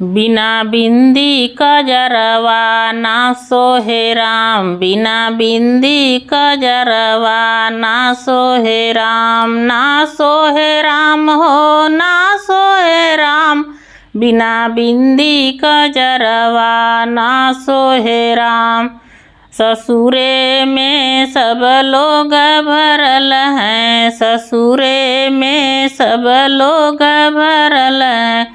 बिना बिंदी कजरवा ना सोहे राम, बिना बिंदी कजरवा ना सोहे राम, ना सोहे राम हो ना सोहे राम, बिना बिंदी कजरवा ना सोहे राम। ससुरे में सब लोग भरल हैं, ससुरे में सब लोग भरल हैं,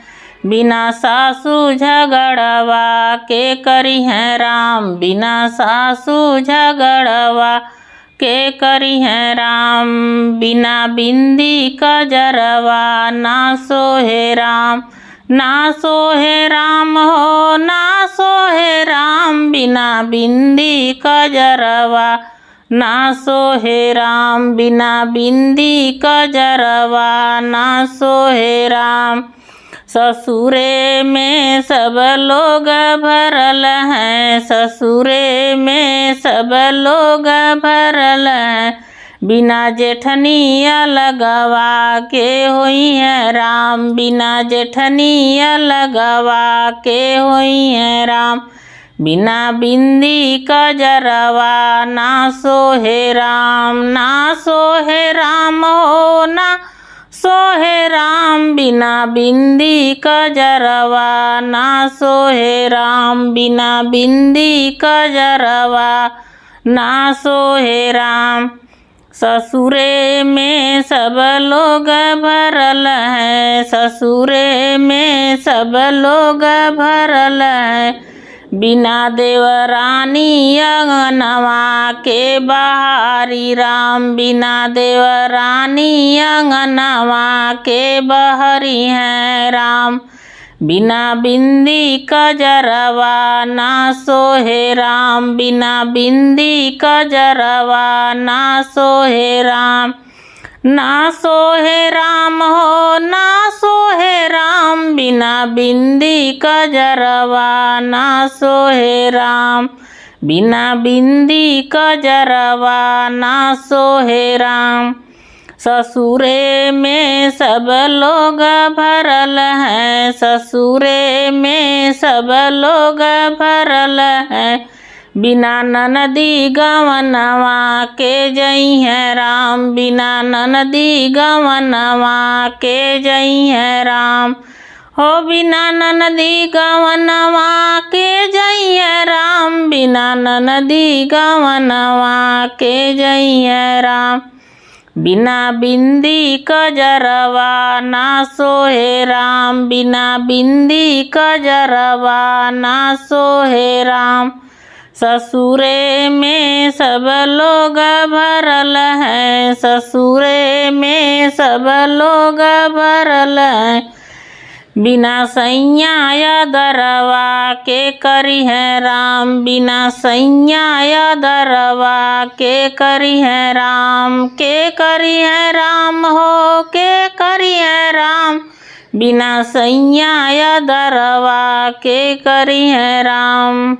बिना सासू झगड़वा के करी हैं राम, बिना सासू झगड़वा के करी हैं राम, बिना बिंदी कजरवा ना सोहे राम, ना सोहे राम हो ना सोहे राम, बिना बिंदी कजरवा ना सोहे राम, बिना बिंदी कजरवा ना सोहे राम। ससुरे में सब लोग भरल हैं, ससुरे में सब लोग भरल हैं, बिना जेठनिया लगवा के होई है राम, बिना जेठनिया लगवा के होई है राम, बिना बिंदी कजरवा ना सोहे राम, ना सोहे राम हो ना सोहे राम, बिना बिंदी कजरवा ना सोहे राम, बिना बिंदी कजरवा ना सोहे राम। ससुरे में सब लोग भरल हैं, ससुरे में सब लोग भरल हैं, बिना देवरानी अंगनवा के बहारी राम, बिना देवरानी अंगनवा के बहरी हैं राम, बिना बिंदी कजरवा ना सोहे राम, बिना बिंदी कजरवा ना सोहे राम, ना सोहे राम हो ना सोहे राम, बिना बिंदी कजरवा ना सोहे राम, बिना बिंदी कजरवा ना सोहे राम। ससुरे में सब लोग भरल हैं, ससुरे में सब लोग भरल हैं, बिना ननदी गवनवा के जई है राम, बिना ननदी गवनवा के जई है राम हो, बिना ननदी गवनवा के जई है राम, बिना ननदी गवनवा के जई है राम, बिना बिंदी कजरवा ना सोहे राम, बिना बिंदी कजरवा ना सोहे राम। ससुरे में सब लोग भरल हैं, ससुरे में सब लोग भरल हैं, बिना सैया दरवा के करी है राम, बिना सैया दरवा के करी है राम, के करी है राम हो के करी है राम, बिना सैया दरवा के करी है राम।